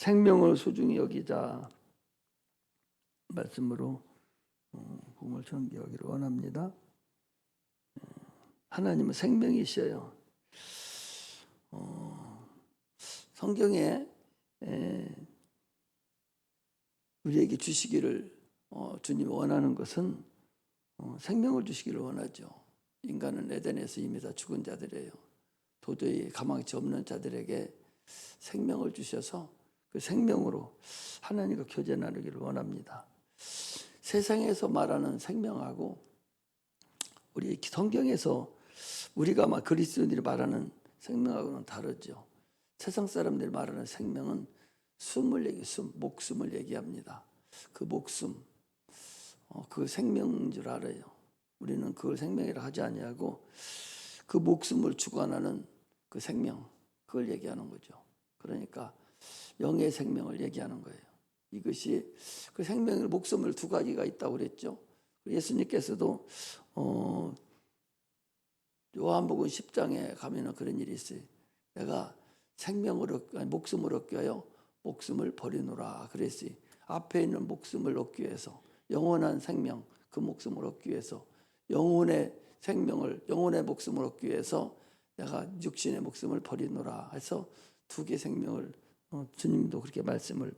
생명을 소중히 여기자 말씀으로 복음을 전개하기를 원합니다. 하나님은 생명이셔요. 성경에 우리에게 주시기를 주님이 원하는 것은 생명을 주시기를 원하죠. 인간은 에덴에서 이미 다 죽은 자들이에요. 도저히 가망치 없는 자들에게 생명을 주셔서 그 생명으로 하나님과 교제 나누기를 원합니다. 세상에서 말하는 생명하고 우리 성경에서 우리가 막 그리스도인들이 말하는 생명하고는 다르죠. 세상 사람들이 말하는 생명은 목숨을 얘기합니다. 그 목숨, 그 생명인 줄 알아요. 우리는 그걸 생명이라 하지 아니하고 그 목숨을 주관하는 그 생명, 그걸 얘기하는 거죠. 그러니까 영의 생명을 얘기하는 거예요. 이것이 그 생명의 목숨을 두 가지가 있다고 그랬죠. 예수님께서도 요한복음 10장에 가면은 그런 일이 있어요. 내가 목숨을 얻기 위하여 목숨을 버리노라 그랬어요. 앞에 있는 목숨을 얻기 위해서 영원한 생명, 그 목숨을 얻기 위해서 영혼의 목숨을 얻기 위해서 내가 육신의 목숨을 버리노라 해서 두 개의 생명을 주님도 그렇게 말씀을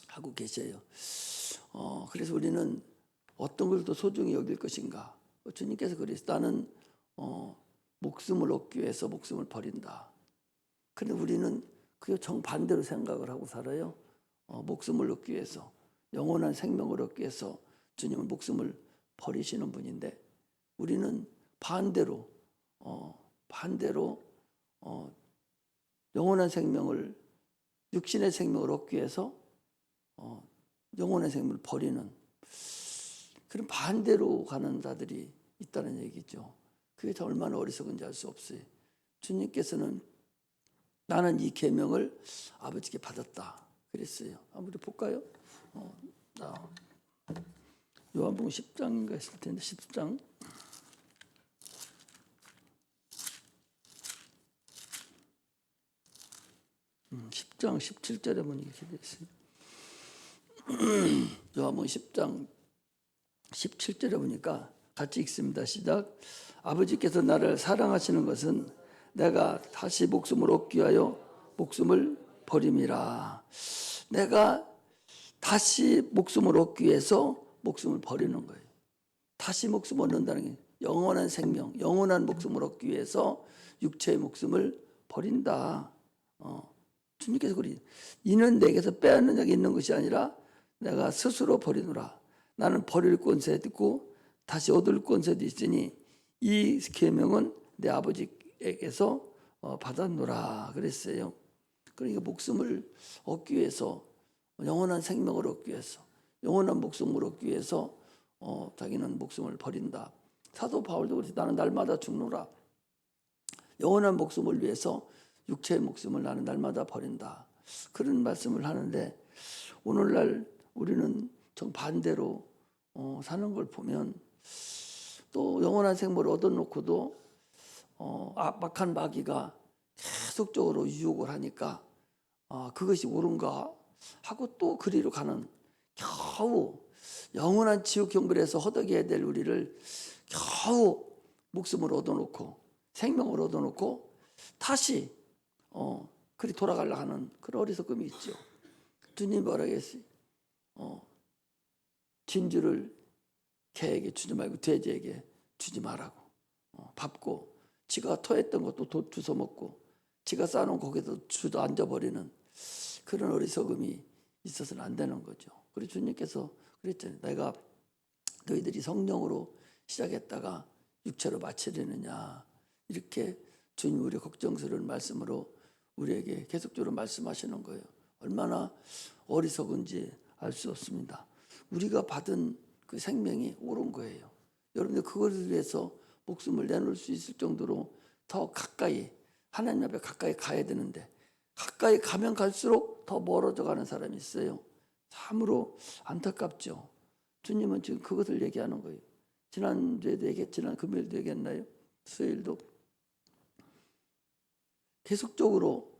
하고 계셔요. 그래서 우리는 어떤 걸 더 소중히 여길 것인가? 주님께서 그래서 나는 목숨을 얻기 위해서 목숨을 버린다. 그런데 우리는 그 정반대로 생각을 하고 살아요. 목숨을 얻기 위해서 영원한 생명을 얻기 위해서 주님은 목숨을 버리시는 분인데 우리는 반대로 영원한 생명을 육신의 생명을 얻기 위해서 영혼의 생명을 버리는 그런 반대로 가는 자들이 있다는 얘기죠. 그게 얼마나 어리석은지 알 수 없어요. 주님께서는 나는 이 계명을 아버지께 받았다 그랬어요. 한번 볼까요? 요한복음 10장인가 했을 텐데 10장 10장 17절에 보니 이렇게 되어 있어요. 요한복음 10장 17절에 보니까 같이 읽습니다. 시작. 아버지께서 나를 사랑하시는 것은 내가 다시 목숨을 얻기 위하여 목숨을 버림이라. 내가 다시 목숨을 얻기 위해서 목숨을 버리는 거예요. 다시 목숨을 얻는다는 게 영원한 생명, 영원한 목숨을 얻기 위해서 육체의 목숨을 버린다. 주님께서 그러지. 이는 내게서 빼앗는 자가 있는 것이 아니라 내가 스스로 버리노라. 나는 버릴 권세도 있고 다시 얻을 권세도 있으니 이 계명은 내 아버지에게서 받았노라 그랬어요. 그러니까 목숨을 얻기 위해서 영원한 생명을 얻기 위해서 영원한 목숨을 얻기 위해서 자기는 목숨을 버린다. 사도 바울도 그래서 나는 날마다 죽노라. 영원한 목숨을 위해서 육체의 목숨을 나는 날마다 버린다. 그런 말씀을 하는데 오늘날 우리는 정반대로 사는 걸 보면 또 영원한 생명을 얻어놓고도 악한 마귀가 계속적으로 유혹을 하니까 그것이 옳은가 하고 또 그리로 가는 겨우 영원한 지옥 경벌에서 허덕여야 될 우리를 겨우 목숨을 얻어놓고 생명을 얻어놓고 다시 그리 돌아가려고 하는 그런 어리석음이 있죠. 주님 뭐라 했어요? 진주를 개에게 주지 말고 돼지에게 주지 말라고. 밟고 지가 토했던 것도 주워 먹고 지가 쌓아놓은 고기도 주워 앉아버리는 그런 어리석음이 있어서는 안 되는 거죠. 그래서 주님께서 그랬잖아요. 내가 너희들이 성령으로 시작했다가 육체로 마치려느냐. 이렇게 주님 우리 걱정스러운 말씀으로 우리에게 계속적으로 말씀하시는 거예요. 얼마나 어리석은지 알 수 없습니다. 우리가 받은 그 생명이 옳은 거예요. 여러분들 그것을 위해서 목숨을 내놓을 수 있을 정도로 더 가까이 하나님 앞에 가까이 가야 되는데 가까이 가면 갈수록 더 멀어져 가는 사람이 있어요. 참으로 안타깝죠. 주님은 지금 그것을 얘기하는 거예요. 지난주에도 얘기했지만 금요일도 얘기했나요? 수요일도 계속적으로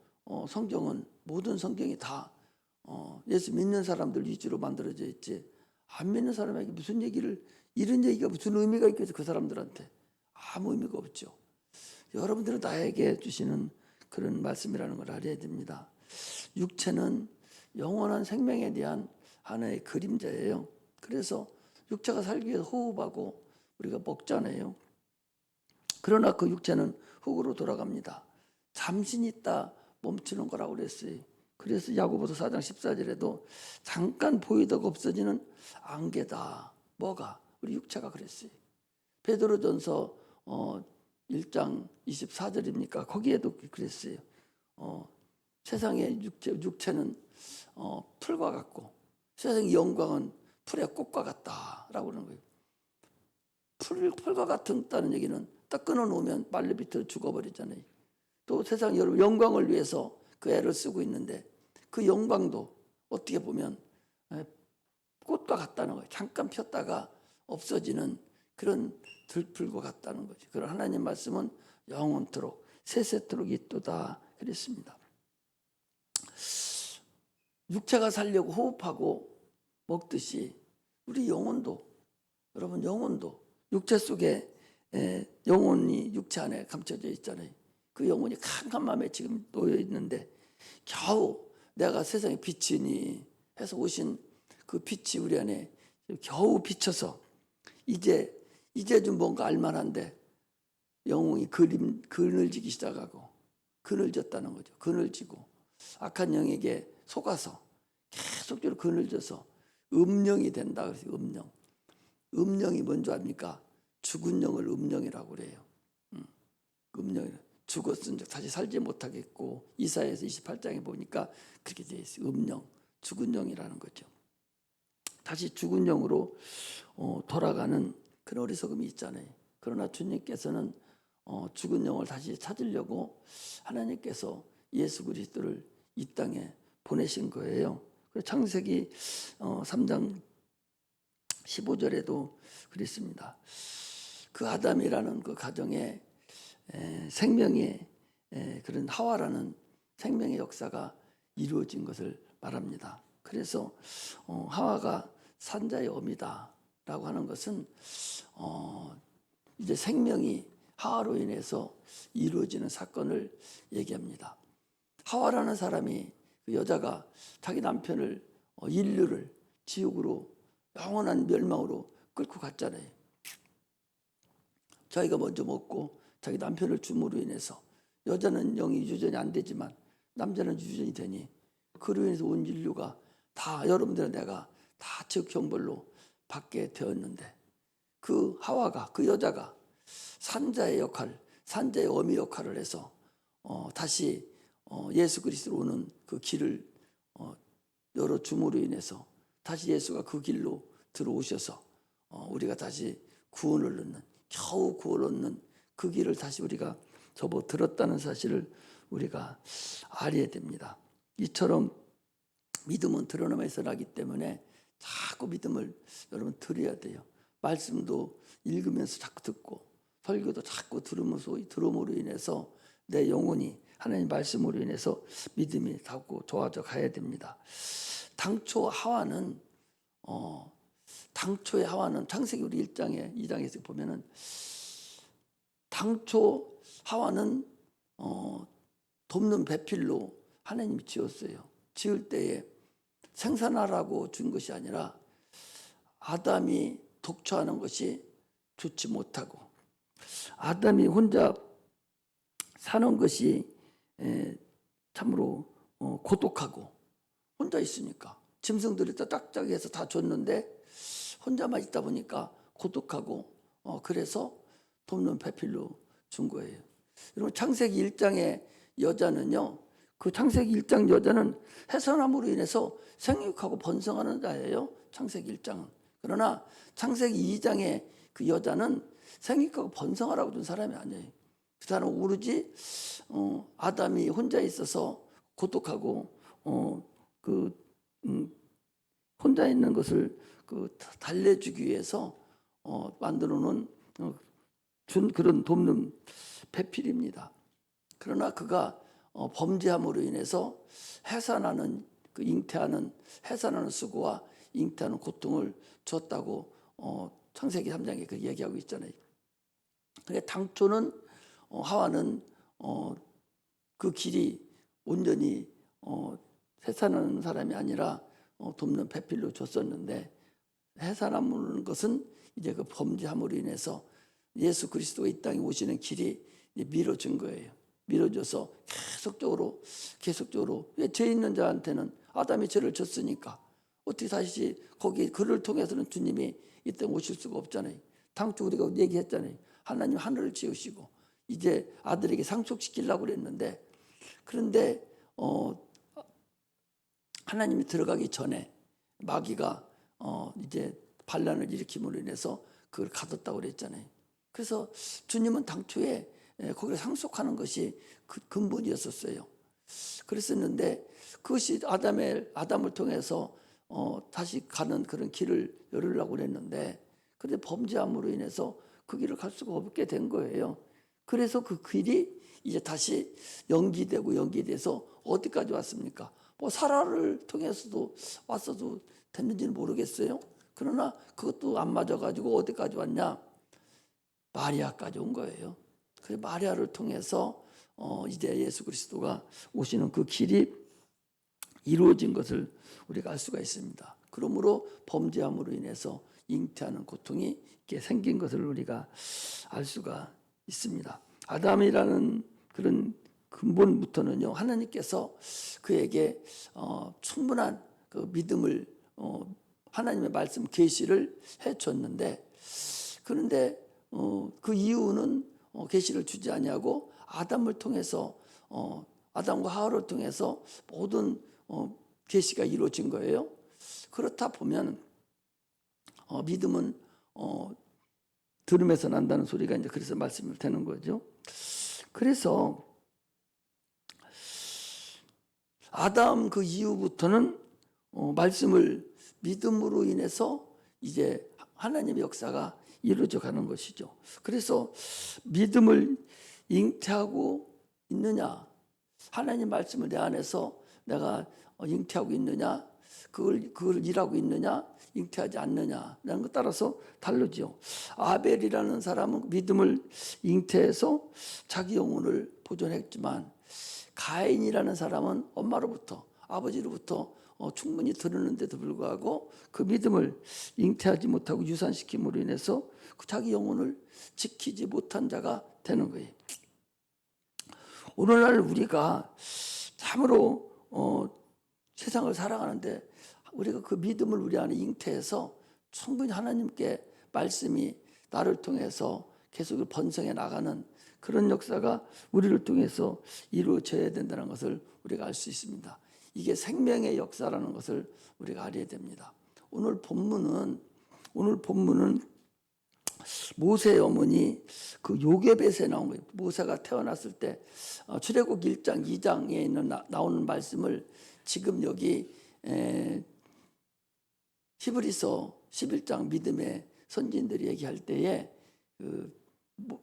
성경은 모든 성경이 다 예수 믿는 사람들 위주로 만들어져 있지 안 믿는 사람에게 무슨 얘기를 이런 얘기가 무슨 의미가 있겠어 그 사람들한테 아무 의미가 없죠. 여러분들은 나에게 주시는 그런 말씀이라는 걸 알아야 됩니다. 육체는 영원한 생명에 대한 하나의 그림자예요. 그래서 육체가 살기 위해서 호흡하고 우리가 먹잖아요. 그러나 그 육체는 흙으로 돌아갑니다. 잠시 있다 멈추는 거라고 그랬어요. 그래서 야고보서 4장 14절에도 잠깐 보이다가 없어지는 안개다. 뭐가? 우리 육체가 그랬어요. 베드로전서 1장 24절입니까? 거기에도 그랬어요. 세상의 육체는 풀과 같고 세상의 영광은 풀의 꽃과 같다라고 그러는 거예요. 풀과 같다는 얘기는 딱 끊어놓으면 빨리 비틀어 죽어버리잖아요. 또 세상 여러분 영광을 위해서 그 애를 쓰고 있는데 그 영광도 어떻게 보면 꽃과 같다는 거예요. 잠깐 폈다가 없어지는 그런 들풀과 같다는 거죠. 그런 하나님 말씀은 영원토록 세세토록 있도다 그랬습니다. 육체가 살려고 호흡하고 먹듯이 우리 영혼도 여러분 영혼도 육체 속에 영혼이 육체 안에 감춰져 있잖아요. 그 영혼이 캄캄함에 지금 놓여 있는데 겨우 내가 세상의 빛이니 해서 오신 그 빛이 우리 안에 겨우 비쳐서 이제 좀 뭔가 알만한데 영혼이 그늘지기 시작하고 그늘졌다는 거죠. 그늘지고 악한 영에게 속아서 계속적으로 그늘져서 음령이 된다 그래서 음령이 뭔지 압니까? 죽은 영을 음령이라고 그래요. 음령이 죽었은 즉 다시 살지 못하겠고 이사야서 28장에 보니까 그렇게 되어 있어요. 음령, 죽은 영이라는 거죠. 다시 죽은 영으로 돌아가는 그런 어리석음이 있잖아요. 그러나 주님께서는 죽은 영을 다시 찾으려고 하나님께서 예수 그리스도를 이 땅에 보내신 거예요. 그래서 창세기 3장 15절에도 그랬습니다. 그 아담이라는 그 가정에 생명의 그런 하와라는 생명의 역사가 이루어진 것을 말합니다. 그래서 하와가 산자의 어미다라고 하는 것은 이제 생명이 하와로 인해서 이루어지는 사건을 얘기합니다. 하와라는 사람이 그 여자가 자기 남편을 인류를 지옥으로 영원한 멸망으로 끌고 갔잖아요. 자기가 먼저 먹고 자기 남편을 줌으로 인해서 여자는 영이 유전이 안 되지만 남자는 유전이 되니 그로 인해서 온 인류가 다 여러분들은 내가 다 지옥 형벌로 받게 되었는데 그 하와가 그 여자가 산자의 역할, 산자의 어미 역할을 해서 다시 예수 그리스도로 오는 그 길을 열어 줌으로 인해서 다시 예수가 그 길로 들어오셔서 우리가 다시 구원을 얻는 겨우 구원을 얻는 그 길을 다시 우리가 접어들었다는 사실을 우리가 알아야 됩니다. 이처럼 믿음은 드러남에서 나기 때문에 자꾸 믿음을 여러분 드려야 돼요. 말씀도 읽으면서 자꾸 듣고 설교도 자꾸 들음으로 인해서 내 영혼이 하나님 말씀으로 인해서 믿음이 자꾸 좋아져 가야 됩니다. 당초의 하와는 창세기 우리 2장에서 보면은 당초 하와는 돕는 배필로 하나님이 지었어요. 지을 때에 생산하라고 준 것이 아니라 아담이 독초하는 것이 좋지 못하고 아담이 혼자 사는 것이 참으로 고독하고 혼자 있으니까 짐승들이 다 짝짝이해서 다 줬는데 혼자만 있다 보니까 고독하고 그래서 돕는 배필로 준 거예요. 여러분 창세기 1장의 여자는요. 그 창세기 1장 여자는 해산함으로 인해서 생육하고 번성하는 자예요. 창세기 1장은. 그러나 창세기 2장의 그 여자는 생육하고 번성하라고 준 사람이 아니에요. 그 사람은 오로지 아담이 혼자 있어서 고독하고 혼자 있는 것을 달래주기 위해서 만들어 놓은 준 그런 돕는 배필입니다. 그러나 그가 범죄함으로 인해서 해산하는 그 잉태하는 해산하는 수고와 잉태하는 고통을 줬다고 창세기 3장에 그 얘기하고 있잖아요. 그러니까 당초는 하와는 그 길이 온전히 해산하는 사람이 아니라 돕는 배필로 줬었는데 해산하는 것은 이제 그 범죄함으로 인해서 예수 그리스도가 이 땅에 오시는 길이 미뤄진 거예요. 미뤄져서 계속적으로 왜 죄 있는 자한테는 아담이 죄를 졌으니까 어떻게 다시 거기 그를 통해서는 주님이 이 땅에 오실 수가 없잖아요. 당초 우리가 얘기했잖아요. 하나님 하늘을 지으시고 이제 아들에게 상속시키려고 그랬는데 그런데 하나님이 들어가기 전에 마귀가 이제 반란을 일으킴으로 인해서 그걸 가뒀다고 그랬잖아요. 그래서 주님은 당초에 거기를 상속하는 것이 그 근본이었었어요. 그랬었는데 그것이 아담을 통해서 다시 가는 그런 길을 열으려고 그랬는데 그런데 범죄함으로 인해서 그 길을 갈 수가 없게 된 거예요. 그래서 그 길이 이제 다시 연기돼서 어디까지 왔습니까? 뭐 사라를 통해서도 왔어도 됐는지는 모르겠어요. 그러나 그것도 안 맞아가지고 어디까지 왔냐? 마리아까지 온 거예요. 그래서 마리아를 통해서 이제 예수 그리스도가 오시는 그 길이 이루어진 것을 우리가 알 수가 있습니다. 그러므로 범죄함으로 인해서 잉태하는 고통이 이렇게 생긴 것을 우리가 알 수가 있습니다. 아담이라는 그런 근본부터는요, 하나님께서 그에게 충분한 그 믿음을 하나님의 말씀 계시를 해줬는데 그런데 그 이유는 계시를 주지 아니하고 아담을 통해서 아담과 하와를 통해서 모든 계시가 이루어진 거예요. 그렇다 보면 믿음은 들음에서 난다는 소리가 이제 그래서 말씀을 되는 거죠. 그래서 아담 그 이후부터는 말씀을 믿음으로 인해서 이제 하나님의 역사가 이루어져 가는 것이죠. 그래서 믿음을 잉태하고 있느냐, 하나님 말씀을 내 안에서 내가 잉태하고 있느냐, 그걸 일하고 있느냐, 잉태하지 않느냐라는 것 따라서 다르죠. 아벨이라는 사람은 믿음을 잉태해서 자기 영혼을 보존했지만 가인이라는 사람은 엄마로부터 아버지로부터 충분히 들었는데도 불구하고 그 믿음을 잉태하지 못하고 유산시킴으로 인해서 그 자기 영혼을 지키지 못한 자가 되는 거예요. 오늘날 우리가 참으로 세상을 살아가는데 우리가 그 믿음을 우리 안에 잉태해서 충분히 하나님께 말씀이 나를 통해서 계속 번성해 나가는 그런 역사가 우리를 통해서 이루어져야 된다는 것을 우리가 알 수 있습니다. 이게 생명의 역사라는 것을 우리가 알아야 됩니다. 오늘 본문은 모세의 어머니 그 요게벳에 나온 거예요. 모세가 태어났을 때 출애굽 1장 2장에 있는 나오는 말씀을 지금 여기 히브리서 11장 믿음의 선진들이 얘기할 때에 그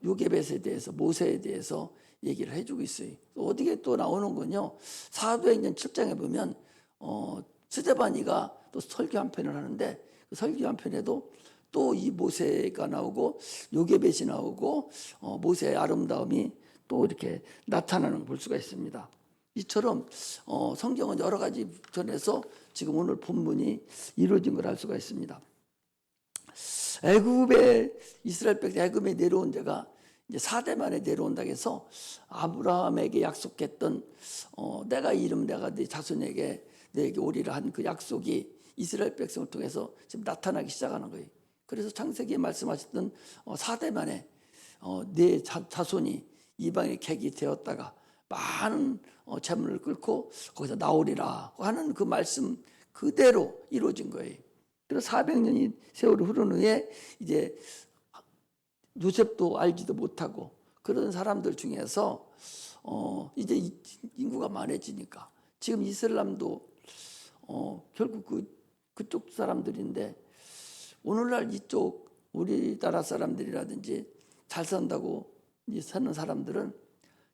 요게벳에 대해서 모세에 대해서 얘기를 해주고 있어요. 어디에 또 나오는 건요. 사도행전 7장에 보면 스데반이가 또 설교 한 편을 하는데 그 설교 한 편에도 또 이 모세가 나오고 요게벳이 나오고 모세의 아름다움이 또 이렇게 나타나는 걸 볼 수가 있습니다. 이처럼 성경은 여러 가지 전에서 지금 오늘 본문이 이루어진 걸 알 수가 있습니다. 이스라엘 백성 애굽에 내려온 자가 이제 4대 만에 내려온다고 해서 아브라함에게 약속했던 내가 네 자손에게 내게 오리라 한 그 약속이 이스라엘 백성을 통해서 지금 나타나기 시작하는 거예요. 그래서 창세기에 말씀하셨던 4대 만에 네 자손이 이방의 객이 되었다가 많은 재물을 끌고 거기서 나오리라 하는 그 말씀 그대로 이루어진 거예요. 그래서 400년이 세월이 흐른 후에 이제 요셉도 알지도 못하고 그런 사람들 중에서 이제 인구가 많아지니까 지금 이슬람도 결국 그쪽 사람들인데 오늘날 이쪽 우리나라 사람들이라든지 잘 산다고 사는 사람들은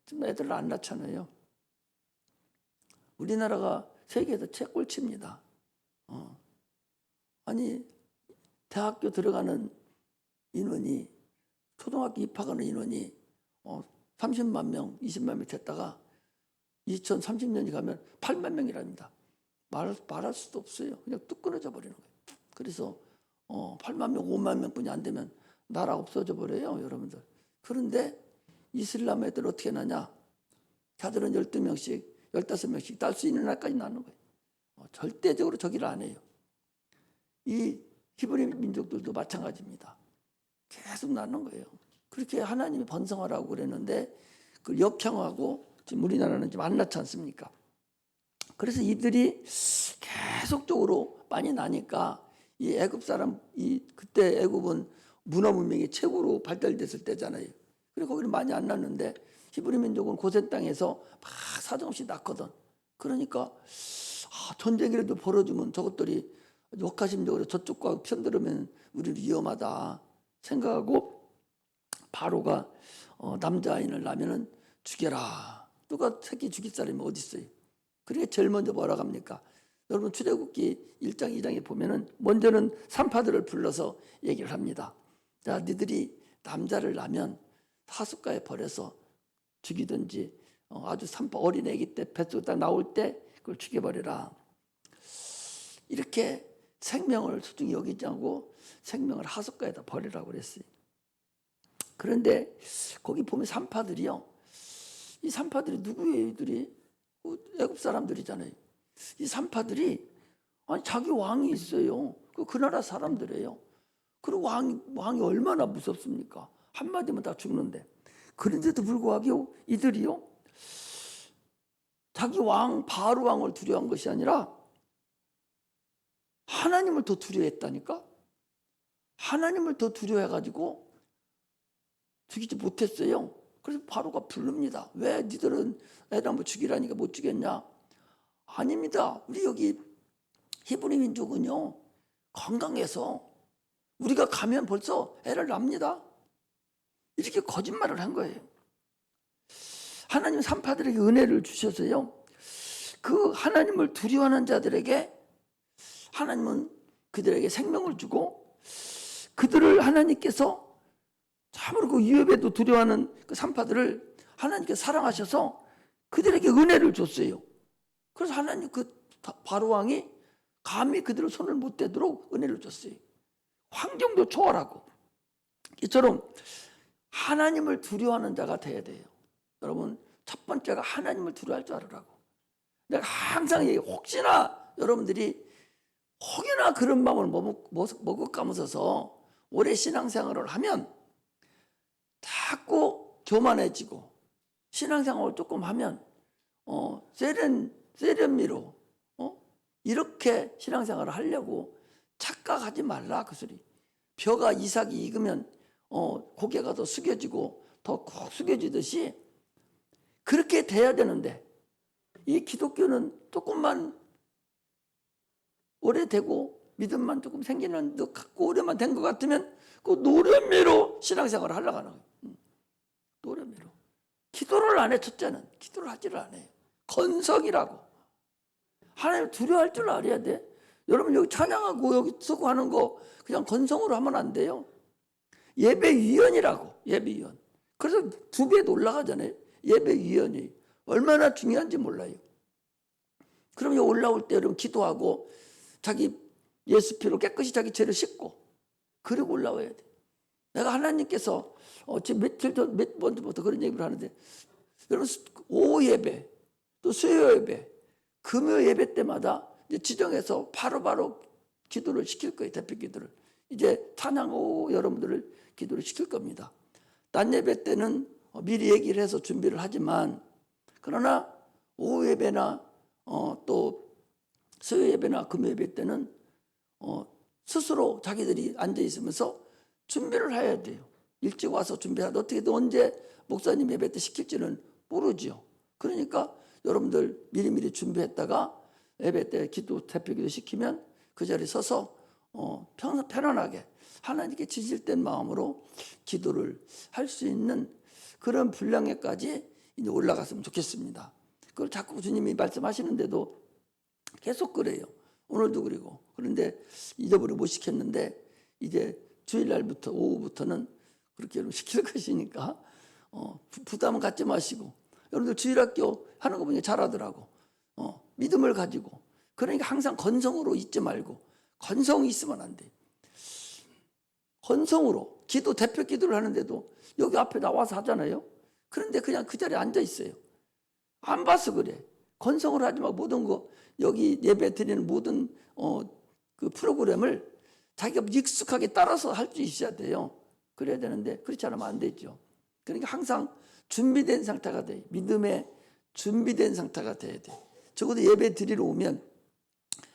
좀 애들을 안 낳잖아요. 우리나라가 세계에서 최꼴찌입니다. 아니 대학교 들어가는 인원이 초등학교 입학하는 인원이 30만 명, 20만 명 됐다가 2030년이 가면 8만 명이랍니다. 말할 수도 없어요. 그냥 뚝 끊어져 버리는 거예요. 그래서 8만 명, 5만 명뿐이 안 되면 나라 없어져 버려요, 여러분들. 그런데 이슬람 애들 어떻게 나냐? 자들은 12명씩, 15명씩 딸 수 있는 날까지 나는 거예요. 절대적으로 저기를 안 해요. 이 히브리 민족들도 마찬가지입니다. 계속 나는 거예요. 그렇게 하나님이 번성하라고 그랬는데 그걸 역행하고 지금 우리나라는 좀 안 낳지 않습니까? 그래서 이들이 계속적으로 많이 나니까 이 애굽 사람, 그때 애굽은 문화 문명이 최고로 발달됐을 때잖아요. 그리고 거기는 많이 안 낳는데 히브리 민족은 고센 땅에서 막 사정없이 낳거든. 그러니까 전쟁이라도 벌어지면 저것들이 역가심적으로 저쪽과 편들으면 우리 위험하다 생각하고 바로가 남자아이를 낳으면 죽여라. 누가 새끼 죽일 사람이 어디 있어요? 그러니까 제일 먼저 뭐라고 합니까? 여러분 출애굽기 1장 2장에 보면은 먼저는 산파들을 불러서 얘기를 합니다. 자, 니들이 남자를 낳으면 하숫가에 버려서 죽이든지 아주 산파 어린 애기 때 뱃속에 딱 나올 때 그걸 죽여버려라. 이렇게 생명을 소중히 여기지 않고 생명을 하숫가에다 버리라고 그랬어요. 그런데 거기 보면 산파들이요. 이 산파들이 누구예요? 이들이 애굽 사람들이잖아요. 이 산파들이 아니 자기 왕이 있어요. 그 나라 사람들이에요. 그리고 왕이 얼마나 무섭습니까? 한마디면 다 죽는데. 그런데도 불구하고 이들이요. 자기 왕 바로 왕을 두려워한 것이 아니라 하나님을 더 두려워했다니까. 하나님을 더 두려워해가지고 죽이지 못했어요. 그래서 바로가 부릅니다. 왜 니들은 애를 한번 죽이라니까 못 죽였냐? 아닙니다. 우리 여기 히브리 민족은요 건강해서 우리가 가면 벌써 애를 낳습니다. 이렇게 거짓말을 한 거예요. 하나님 산파들에게 은혜를 주셔서요. 그 하나님을 두려워하는 자들에게 하나님은 그들에게 생명을 주고 그들을 하나님께서 참으로 그 위협에도 두려워하는 그 산파들을 하나님께서 사랑하셔서 그들에게 은혜를 줬어요. 그래서 하나님 그 바로왕이 감히 그들을 손을 못 대도록 은혜를 줬어요. 환경도 초월하고. 이처럼 하나님을 두려워하는 자가 돼야 돼요. 여러분 첫 번째가 하나님을 두려워할 줄 알으라고. 내가 항상 얘기해. 혹시나 여러분들이 혹여나 그런 마음을 머뭇감으셔서 오래 신앙생활을 하면 자꾸 교만해지고 신앙생활을 조금 하면 세련미로 이렇게 신앙생활을 하려고 착각하지 말라 그 소리. 벼가 이삭이 익으면 고개가 더 숙여지고 더 콕 숙여지듯이 그렇게 돼야 되는데 이 기독교는 조금만 오래되고 믿음만 조금 생기는 듯 갖고 오래만 된 것 같으면 그 노련미로 신앙생활을 하려고 하는 거예요. 노련미로. 기도를 안 해. 첫째는 기도를 하지를 않아요. 건성이라고. 하나님 두려워할 줄 알아야 돼. 여러분 여기 찬양하고 여기 쓰고 하는 거 그냥 건성으로 하면 안 돼요. 예배위원이라고. 예배위원. 그래서 2배 올라가잖아요. 예배위원이 얼마나 중요한지 몰라요. 그럼 여기 올라올 때 여러분 기도하고 자기 예수 피로 깨끗이 자기 죄를 씻고 그리고 올라와야 돼. 내가 하나님께서 지금 며칠 전 몇 번부터 그런 얘기를 하는데 여러분 오후 예배 또 수요 예배 금요 예배 때마다 이제 지정해서 바로바로 기도를 시킬 거예요. 대표 기도를. 이제 찬양 오후 여러분들을 기도를 시킬 겁니다. 낮 예배 때는 미리 얘기를 해서 준비를 하지만 그러나 오후 예배나 또 수요 예배나 금요 예배 때는 스스로 자기들이 앉아 있으면서 준비를 해야 돼요. 일찍 와서 준비하다 어떻게든 언제 목사님 예배 때 시킬지는 모르죠. 그러니까 여러분들 미리미리 준비했다가 예배 때 기도 대표 기도 시키면 그 자리에 서서 편안하게 하나님께 진실된 마음으로 기도를 할 수 있는 그런 분량에까지 이제 올라갔으면 좋겠습니다. 그걸 자꾸 주님이 말씀하시는데도 계속 그래요. 오늘도 그리고. 그런데 잊어버리고 못 시켰는데 이제 주일날부터 오후부터는 그렇게 시킬 것이니까 부담은 갖지 마시고, 여러분들 주일학교 하는 거 보니까 잘하더라고. 믿음을 가지고. 그러니까 항상 건성으로 있지 말고, 건성이 있으면 안 돼. 건성으로 대표 기도를 하는데도 여기 앞에 나와서 하잖아요. 그런데 그냥 그 자리에 앉아 있어요. 안 봐서 그래. 건성을 하지 말고 모든 거, 여기 예배 드리는 모든 그 프로그램을 자기가 익숙하게 따라서 할 수 있어야 돼요. 그래야 되는데 그렇지 않으면 안 되죠. 그러니까 항상 준비된 상태가 돼. 믿음에 준비된 상태가 돼야 돼. 적어도 예배 드리러 오면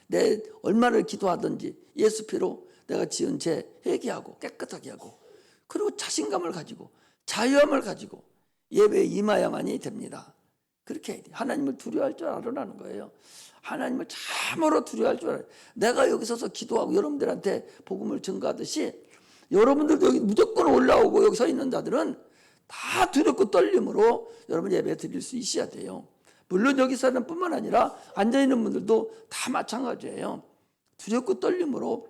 내 얼마를 기도하든지 예수 피로 내가 지은 죄 회개하고 깨끗하게 하고, 그리고 자신감을 가지고 자유함을 가지고 예배에 임하야만이 됩니다. 그렇게 해야 돼. 하나님을 두려워할 줄 알으라는 거예요. 하나님을 참으로 두려워할 줄 알아요. 내가 여기 서서 기도하고 여러분들한테 복음을 전가하듯이 여러분들도 여기 무조건 올라오고 여기 서 있는 자들은 다 두렵고 떨림으로 여러분 예배 드릴 수 있어야 돼요. 물론 여기 사는 뿐만 아니라 앉아있는 분들도 다 마찬가지예요. 두렵고 떨림으로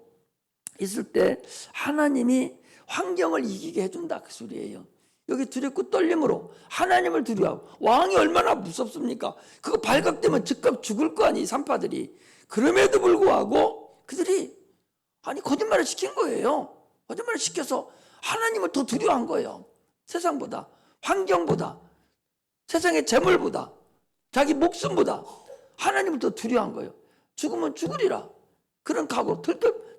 있을 때 하나님이 환경을 이기게 해준다, 그 소리예요. 여기 두렵고 떨림으로 하나님을 두려워하고, 왕이 얼마나 무섭습니까? 그거 발각되면 즉각 죽을 거 아니, 산파들이. 그럼에도 불구하고 그들이 거짓말을 시킨 거예요. 거짓말을 시켜서 하나님을 더 두려워한 거예요. 세상보다, 환경보다, 세상의 재물보다, 자기 목숨보다 하나님을 더 두려워한 거예요. 죽으면 죽으리라, 그런 각오로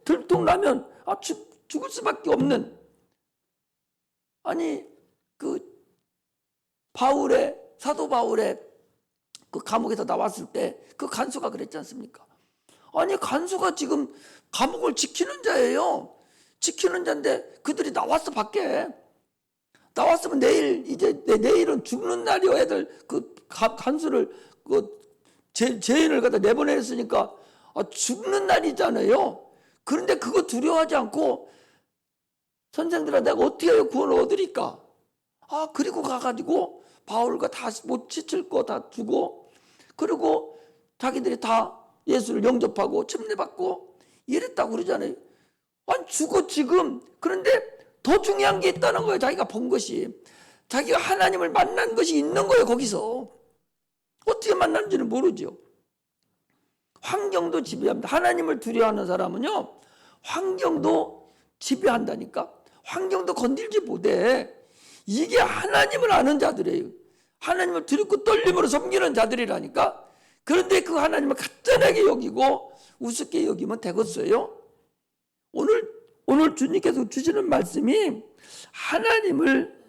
들통나면 죽을 수밖에 없는, 그 사도 바울의 그 감옥에서 나왔을 때 그 간수가 그랬지 않습니까? 간수가 지금 감옥을 지키는 자예요. 지키는 자인데 그들이 나왔어, 밖에. 나왔으면 내일은 죽는 날이요. 애들 그 간수를 죄인을 갖다 내보냈으니까 죽는 날이잖아요. 그런데 그거 두려워하지 않고, 선생들아 내가 어떻게 해야 구원을 얻으리까? 그리고 가가지고 바울과 다 못 지칠 거 다 주고, 그리고 자기들이 다 예수를 영접하고 침례받고 이랬다고 그러잖아요. 죽어 지금. 그런데 더 중요한 게 있다는 거예요. 자기가 본 것이, 자기가 하나님을 만난 것이 있는 거예요. 거기서 어떻게 만났는지는 모르죠. 환경도 지배합니다. 하나님을 두려워하는 사람은요, 환경도 지배한다니까. 환경도 건들지 못해. 이게 하나님을 아는 자들이에요. 하나님을 두렵고 떨림으로 섬기는 자들이라니까. 그런데 그 하나님을 가짜나게 여기고 우습게 여기면 되겠어요? 오늘 주님께서 주시는 말씀이 하나님을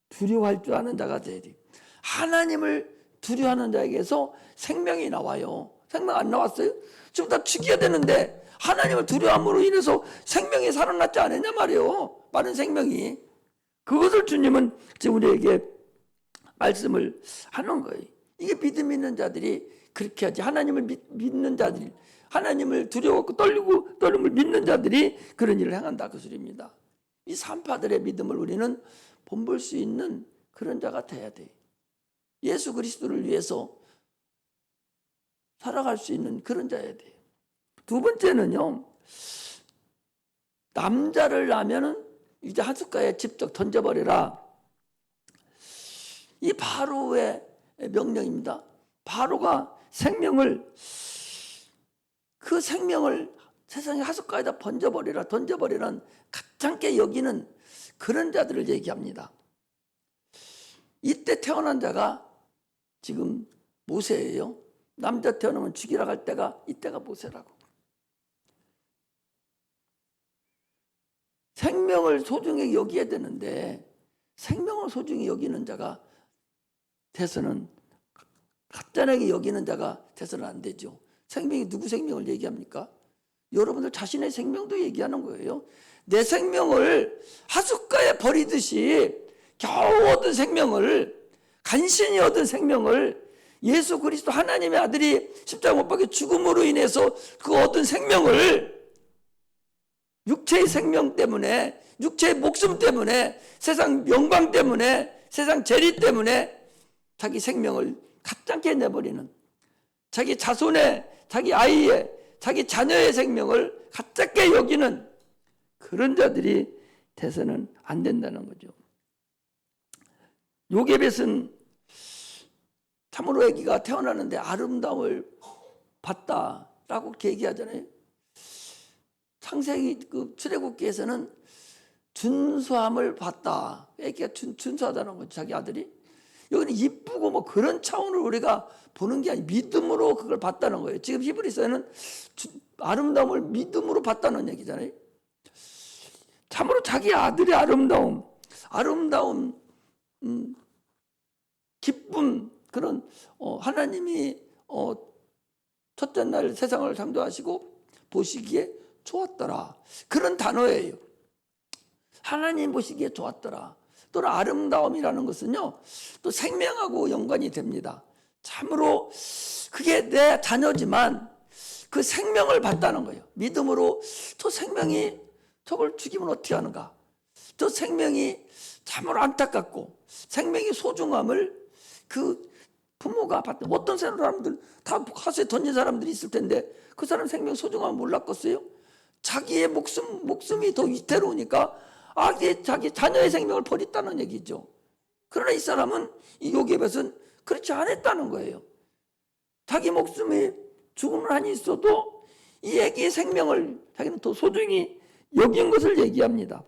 두려워할 줄 아는 자가 돼야 돼요. 하나님을 두려워하는 자에게서 생명이 나와요. 생명 안 나왔어요? 지금 다 죽여야 되는데 하나님을 두려움으로 인해서 생명이 살아났지 않았냐 말이에요. 많은 생명이. 그것을 주님은 지금 우리에게 말씀을 하는 거예요. 이게 믿음 있는 자들이 그렇게 하지. 하나님을 믿는 자들이, 하나님을 두려워하고 떨림을 믿는 자들이 그런 일을 행한다, 그 소리입니다. 이 산파들의 믿음을 우리는 본볼 수 있는 그런 자가 돼야 돼. 예수 그리스도를 위해서 살아갈 수 있는 그런 자여야 돼요. 두 번째는요, 남자를 낳으면은 이제 하숫가에 직접 던져버리라. 이 바로의 명령입니다. 바로가 그 생명을 세상의 하숫가에다 던져버리란 가짜게 여기는 그런 자들을 얘기합니다. 이때 태어난 자가 지금 모세예요. 남자 태어나면 죽이라 할 때가 이때가 모세라고. 생명을 소중히 여겨야 되는데 생명을 소중히 여기는 자가 돼서는, 가짜나게 여기는 자가 돼서는 안 되죠. 생명이 누구 생명을 얘기합니까? 여러분들 자신의 생명도 얘기하는 거예요. 내 생명을 하숫가에 버리듯이 겨우 얻은 생명을, 간신히 얻은 생명을, 예수 그리스도 하나님의 아들이 십자가 못 박혀 죽음으로 인해서 그 얻은 생명을 육체의 생명 때문에, 육체의 목숨 때문에, 세상 영광 때문에, 세상 재리 때문에 자기 생명을 가짜게 내버리는, 자기 자손의, 자기 아이의, 자기 자녀의 생명을 가짜게 여기는 그런 자들이 돼서는 안 된다는 거죠. 요게벳은 참으로 아기가 태어나는데 아름다움을 봤다라고 얘기하잖아요. 창세기 그 출애굽기에서는 준수함을 봤다. 아기가 준수하다는 거죠, 자기 아들이. 여기는 이쁘고 뭐 그런 차원으로 우리가 보는 게 아니고 믿음으로 그걸 봤다는 거예요. 지금 히브리서에는 아름다움을 믿음으로 봤다는 얘기잖아요. 참으로 자기 아들의 아름다움, 기쁨, 그런 하나님이 첫째 날 세상을 창조하시고 보시기에 좋았더라. 그런 단어예요. 하나님 보시기에 좋았더라. 또는 아름다움이라는 것은요, 또 생명하고 연관이 됩니다. 참으로 그게 내 자녀지만 그 생명을 봤다는 거예요. 믿음으로 저 생명이 저걸 죽이면 어떻게 하는가? 저 생명이 참으로 안타깝고 생명의 소중함을 그 부모가 봤다. 어떤 사람들 다 가수에 던진 사람들이 있을 텐데 그 사람 생명 소중함을 몰랐겠어요? 자기의 목숨이 더 위태로우니까 자기 자녀의 생명을 버렸다는 얘기죠. 그러나 이 사람은, 이 요게벳은 그렇지 않았다는 거예요. 자기 목숨이 죽음을 한이 있어도 이 아기의 생명을 자기는 더 소중히 여긴 것을 얘기합니다.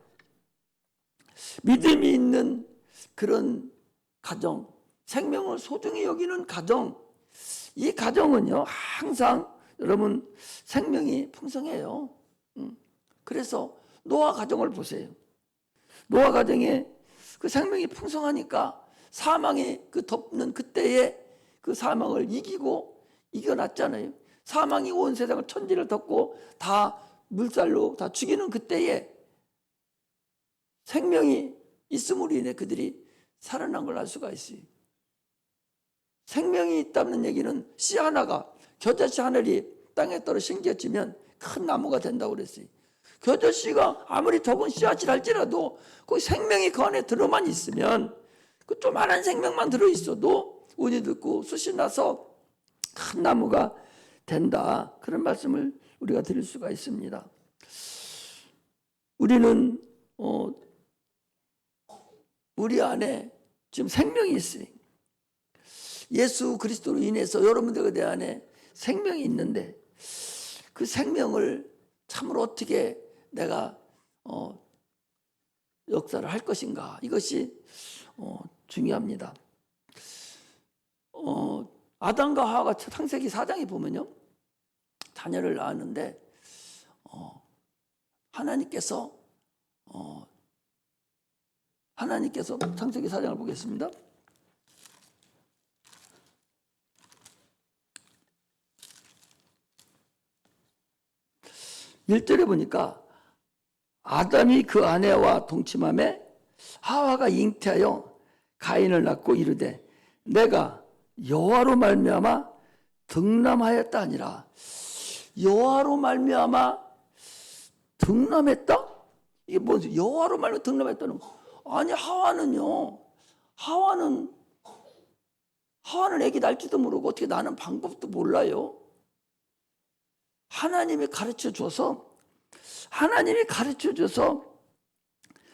믿음이 있는 그런 가정, 생명을 소중히 여기는 가정, 이 가정은요 항상 여러분 생명이 풍성해요. 그래서 노아 가정을 보세요. 노아 가정에 그 생명이 풍성하니까 사망이 그 덮는 그때에 그 사망을 이겨놨잖아요. 사망이 온 세상을 천지를 덮고 다 물살로 다 죽이는 그때에 생명이 있음으로 인해 그들이 살아난 걸 알 수가 있어요. 생명이 있다는 얘기는 씨 하나가, 겨자씨 하늘이 땅에 떨어 심겨지면 큰 나무가 된다고 그랬어요. 겨자씨가 아무리 적은 씨앗이랄지라도 그 생명이 그 안에 들어만 있으면, 그 조그만한 생명만 들어있어도 운이 듣고 숯이 나서 큰 나무가 된다. 그런 말씀을 우리가 드릴 수가 있습니다. 우리는 우리 안에 지금 생명이 있어요. 예수 그리스도로 인해서 여러분들 내 안에 생명이 있는데 그 생명을 참으로 어떻게 내가 역사를 할 것인가, 이것이 중요합니다. 아담과 하와가 창세기 4장에 보면요, 자녀를 낳았는데 하나님께서 창세기 4장을 보겠습니다. 1절에 보니까 아담이 그 아내와 동침함에 하와가 잉태하여 가인을 낳고 이르되 내가 여호와로 말미암아 득남하였다 하니라. 여호와로 말미암아 득남했다? 이게 뭐지? 여호와로 말미암아 득남했다는 거. 아니, 하와는 아기 낳을지도 모르고 어떻게 낳는 방법도 몰라요. 하나님이 가르쳐 줘서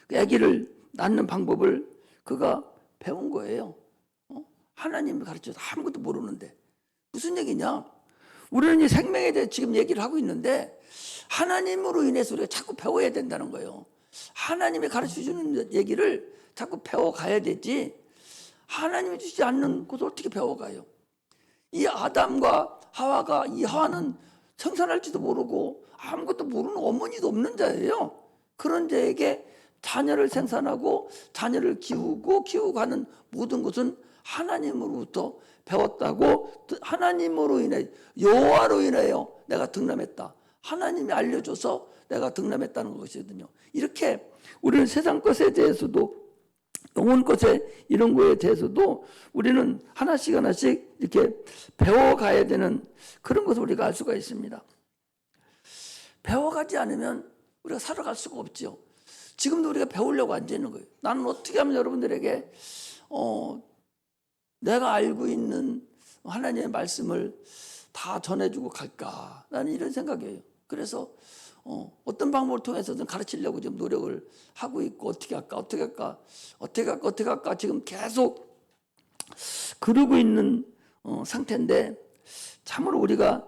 그 아기를 낳는 방법을 그가 배운 거예요. 하나님이 가르쳐서 아무것도 모르는데. 무슨 얘기냐? 우리는 이 생명에 대해 지금 얘기를 하고 있는데 하나님으로 인해서 우리가 자꾸 배워야 된다는 거예요. 하나님이 가르쳐 주는 얘기를 자꾸 배워가야 되지, 하나님이 주지 않는 것을 어떻게 배워가요? 이 아담과 하와가, 이 하와는 생산할지도 모르고 아무것도 모르는 어머니도 없는 자예요. 그런 자에게 자녀를 생산하고 자녀를 키우고 하는 모든 것은 하나님으로부터 배웠다고. 하나님으로 인해, 여호와로 인하여 내가 득남했다. 하나님이 알려줘서 내가 득남했다는 것이거든요. 이렇게 우리는 세상 것에 대해서도, 영혼 것에 이런 거에 대해서도 우리는 하나씩 이렇게 배워가야 되는 그런 것을 우리가 알 수가 있습니다. 배워가지 않으면 우리가 살아갈 수가 없죠. 지금도 우리가 배우려고 앉아 있는 거예요. 나는 어떻게 하면 여러분들에게 내가 알고 있는 하나님의 말씀을 다 전해주고 갈까? 나는 이런 생각이에요. 그래서 어떤 방법을 통해서든 가르치려고 지금 노력을 하고 있고, 어떻게 할까 지금 계속 그러고 있는 상태인데, 참으로 우리가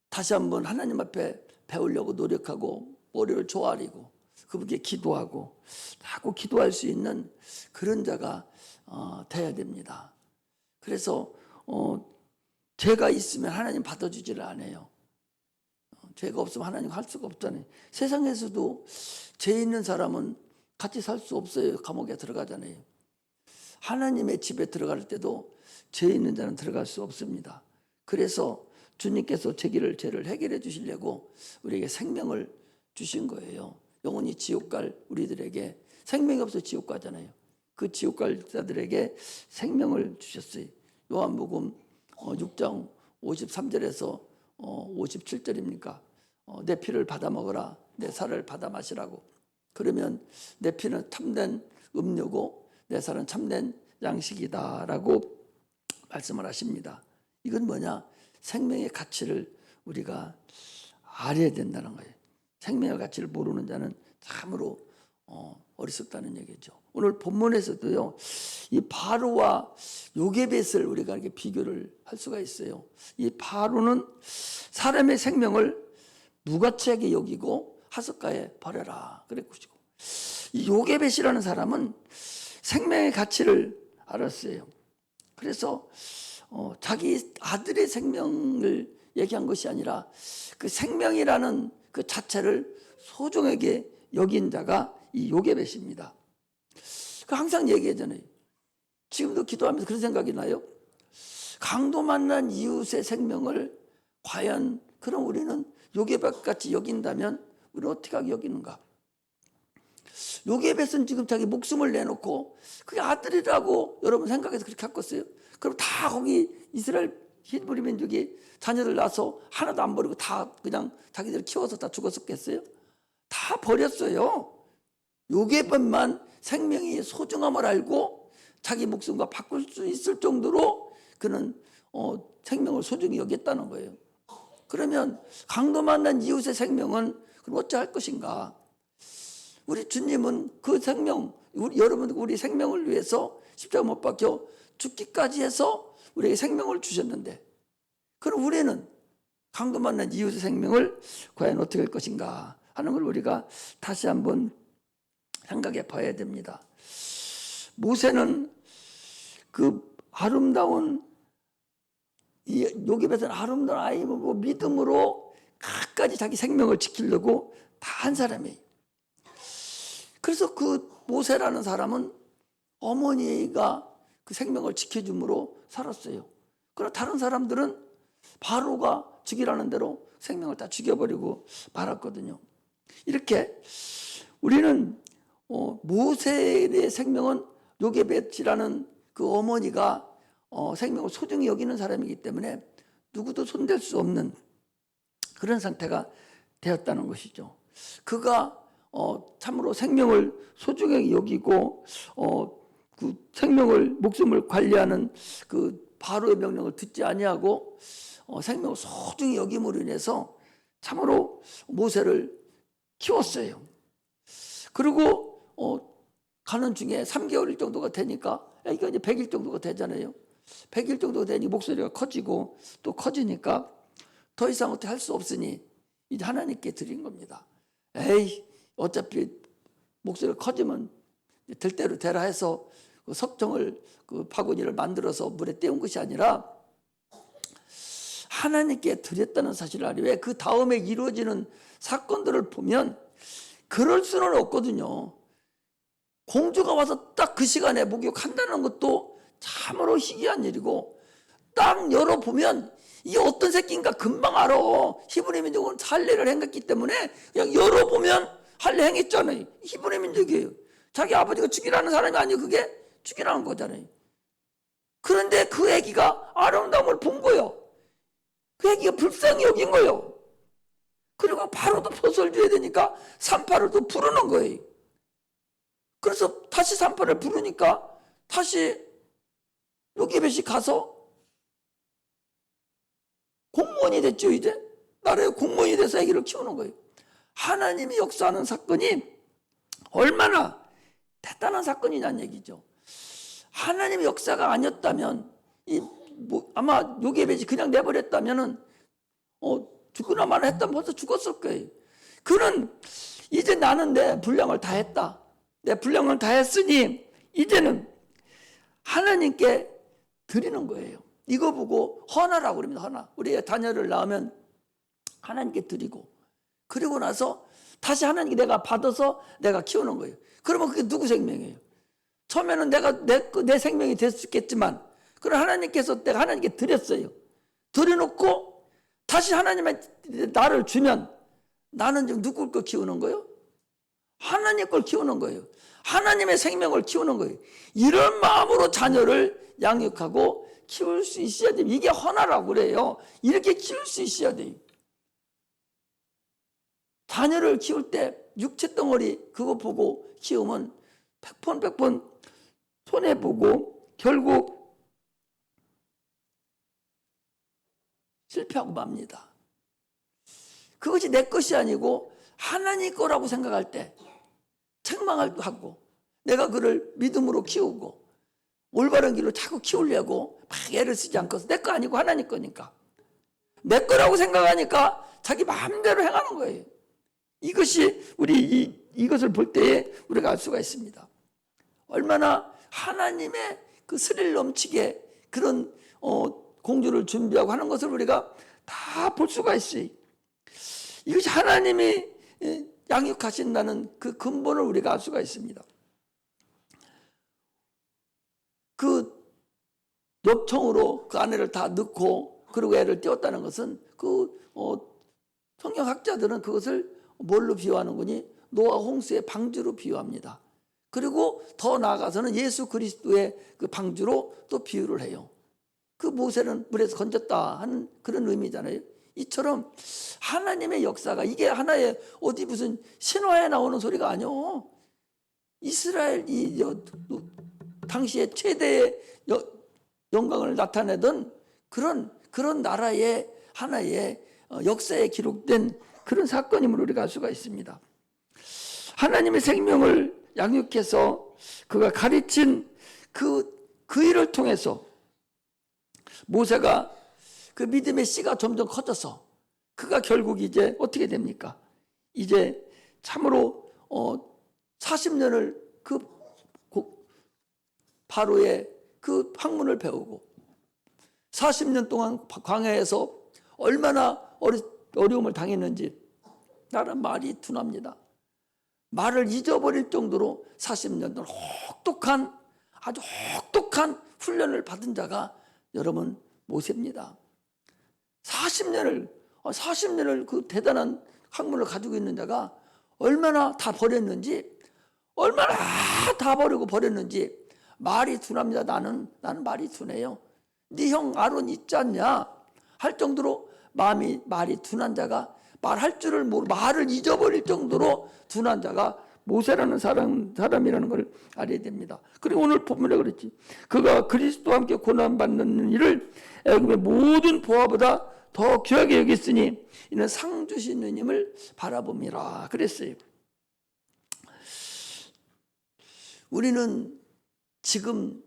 다시 한번 하나님 앞에 배우려고 노력하고 머리를 조아리고 그분께 기도하고 자꾸 기도할 수 있는 그런 자가 돼야 됩니다. 그래서 죄가 있으면 하나님 받아주지를 않아요. 죄가 없으면 하나님 할 수가 없잖아요. 세상에서도 죄 있는 사람은 같이 살 수 없어요. 감옥에 들어가잖아요. 하나님의 집에 들어갈 때도 죄 있는 자는 들어갈 수 없습니다. 그래서 주님께서 죄를 해결해 주시려고 우리에게 생명을 주신 거예요. 영원히 지옥 갈 우리들에게 생명이 없어 지옥 가잖아요. 그 지옥 갈 자들에게 생명을 주셨어요. 요한복음 6장 53절에서 57절입니까? 내 피를 받아 먹으라, 내 살을 받아 마시라고. 그러면 내 피는 참된 음료고 내 살은 참된 양식이다라고 말씀을 하십니다. 이건 뭐냐? 생명의 가치를 우리가 알아야 된다는 거예요. 생명의 가치를 모르는 자는 참으로 어리석다는 얘기죠. 오늘 본문에서도요, 이 바로와 요게벳을 우리가 이렇게 비교를 할 수가 있어요. 이 바로는 사람의 생명을 무가치하게 여기고 하숫가에 버려라 그랬고, 이 요게벳이라는 사람은 생명의 가치를 알았어요. 그래서 자기 아들의 생명을 얘기한 것이 아니라 그 생명이라는 그 자체를 소중하게 여긴 자가 이 요게벳입니다. 항상 얘기하잖아요. 지금도 기도하면서 그런 생각이 나요. 강도 만난 이웃의 생명을 과연 그럼 우리는 요게벳같이 여긴다면 우리는 어떻게 하게 여기는가? 요게벳은 지금 자기 목숨을 내놓고 그게 아들이라고 여러분 생각해서 그렇게 바꿨어요. 그럼 다 거기 이스라엘 히브리 민족이 자녀들 낳아서 하나도 안 버리고 다 그냥 자기들 키워서 다 죽었었겠어요? 다 버렸어요. 요게벳만 생명의 소중함을 알고 자기 목숨과 바꿀 수 있을 정도로 그는 생명을 소중히 여겼다는 거예요. 그러면 강도 만난 이웃의 생명은 그럼 어찌할 것인가? 우리 주님은 그 생명, 여러분 우리 생명을 위해서 십자가 못 박혀 죽기까지 해서 우리에게 생명을 주셨는데, 그럼 우리는 강도 만난 이웃의 생명을 과연 어떻게 할 것인가 하는 걸 우리가 다시 한번 생각해 봐야 됩니다. 모세는 그 아름다운 요게벳은 아름다운 아이고 믿음으로 끝까지 자기 생명을 지키려고 다 한 사람이에요. 그래서 그 모세라는 사람은 어머니가 그 생명을 지켜줌으로 살았어요. 그러나 다른 사람들은 바로가 죽이라는 대로 생명을 다 죽여버리고 말았거든요. 이렇게 우리는 모세의 생명은 요게벳이라는 그 어머니가 생명을 소중히 여기는 사람이기 때문에 누구도 손댈 수 없는 그런 상태가 되었다는 것이죠. 그가 참으로 생명을 소중히 여기고 그 생명을 목숨을 관리하는 그 바로의 명령을 듣지 아니하고 생명을 소중히 여김으로 인해서 참으로 모세를 키웠어요. 그리고 가는 중에 3개월 정도가 되니까 이게 이제 100일 정도가 되잖아요. 100일 정도 되니 목소리가 커지고 또 커지니까 더 이상 어떻게 할 수 없으니 이제 하나님께 드린 겁니다. 에이, 어차피 목소리가 커지면 될 대로 되라 해서 그 석정을 그 바구니를 만들어서 물에 띄운 것이 아니라 하나님께 드렸다는 사실을 알아요. 왜? 그 다음에 이루어지는 사건들을 보면 그럴 수는 없거든요. 공주가 와서 딱 그 시간에 목욕한다는 것도 참으로 희귀한 일이고, 딱 열어보면 이게 어떤 새끼인가 금방 알아. 히브리 민족은 할례를 행했기 때문에 그냥 열어보면 할례 행했잖아요. 히브리 민족이에요. 자기 아버지가 죽이라는 사람이 아니고 그게 죽이라는 거잖아요. 그런데 그 애기가 아름다움을 본 거예요. 그 애기가 불쌍히 여긴 거예요. 그리고 바로도 포서를 줘야 되니까 산파를 또 부르는 거예요. 그래서 다시 산파를 부르니까 다시 요게벳이 가서 공무원이 됐죠. 이제 나라의 공무원이 돼서 아기를 키우는 거예요. 하나님이 역사하는 사건이 얼마나 대단한 사건이냐는 얘기죠. 하나님의 역사가 아니었다면 아마 요게벳이 그냥 내버렸다면은 죽거나 마나 했다면 벌써 죽었을 거예요. 그는 이제 나는 내 분량을 다 했다. 내 분량을 다 했으니 이제는 하나님께 드리는 거예요. 이거 보고 헌화라고 그럽니다. 헌화. 우리 자녀를 낳으면 하나님께 드리고, 그리고 나서 다시 하나님께 내가 받아서 내가 키우는 거예요. 그러면 그게 누구 생명이에요? 처음에는 내가 내 생명이 될 수 있겠지만, 그럼 하나님께서 내가 하나님께 드렸어요. 드려놓고 다시 하나님의 나를 주면 나는 지금 누굴 거 키우는 거예요? 하나님 걸 키우는 거예요. 하나님의 생명을 키우는 거예요. 이런 마음으로 자녀를 양육하고 키울 수 있어야 돼요. 이게 헌화라고 그래요. 이렇게 키울 수 있어야 돼요. 자녀를 키울 때 육체 덩어리 그거 보고 키우면 100번 손해보고 결국 실패하고 맙니다. 그것이 내 것이 아니고 하나님 거라고 생각할 때 책망하고 내가 그를 믿음으로 키우고 올바른 길로 자꾸 키우려고 막 애를 쓰지 않고 내 거 아니고 하나님 거니까 내 거라고 생각하니까 자기 마음대로 행하는 거예요. 이것이 우리 이것을 볼 때에 우리가 알 수가 있습니다. 얼마나 하나님의 그 스릴 넘치게 그런 공주를 준비하고 하는 것을 우리가 다 볼 수가 있어요. 이것이 하나님이 양육하신다는 그 근본을 우리가 알 수가 있습니다. 그 엽청으로 그 아내를 다 넣고 그리고 애를 띄웠다는 것은 성경학자들은 그것을 뭘로 비유하는 거니? 노아 홍수의 방주로 비유합니다. 그리고 더 나아가서는 예수 그리스도의 그 방주로 또 비유를 해요. 그 모세는 물에서 건졌다 하는 그런 의미잖아요. 이처럼 하나님의 역사가 이게 하나의 어디 무슨 신화에 나오는 소리가 아니오. 이스라엘 당시에 최대의 영광을 나타내던 그런 나라의 하나의 역사에 기록된 그런 사건임을 우리가 알 수가 있습니다. 하나님의 생명을 양육해서 그가 가르친 그 일을 통해서 모세가 그 믿음의 씨가 점점 커져서 그가 결국 이제 어떻게 됩니까? 이제 참으로 40년을 그 바로의 그 학문을 배우고 40년 동안 광야에서 얼마나 어려움을 당했는지 나는 말이 둔합니다. 말을 잊어버릴 정도로 40년 동안 아주 혹독한 훈련을 받은 자가 여러분 모세입니다. 40년을 그 대단한 학문을 가지고 있는 자가 얼마나 다 버렸는지 말이 둔합니다. 나는 말이 둔해요. 네 형 아론 있지 않냐 할 정도로 말이 둔한 자가 말할 줄을 모르고 말을 잊어버릴 정도로 둔한 자가 모세라는 사람이라는 걸 알아야 됩니다. 그리고 오늘 본문에 그랬지. 그가 그리스도와 함께 고난받는 일을 애굽의 모든 보화보다 더 귀하게 여겼으니 이는 상 주시는 님을 바라봅니다. 그랬어요. 우리는 지금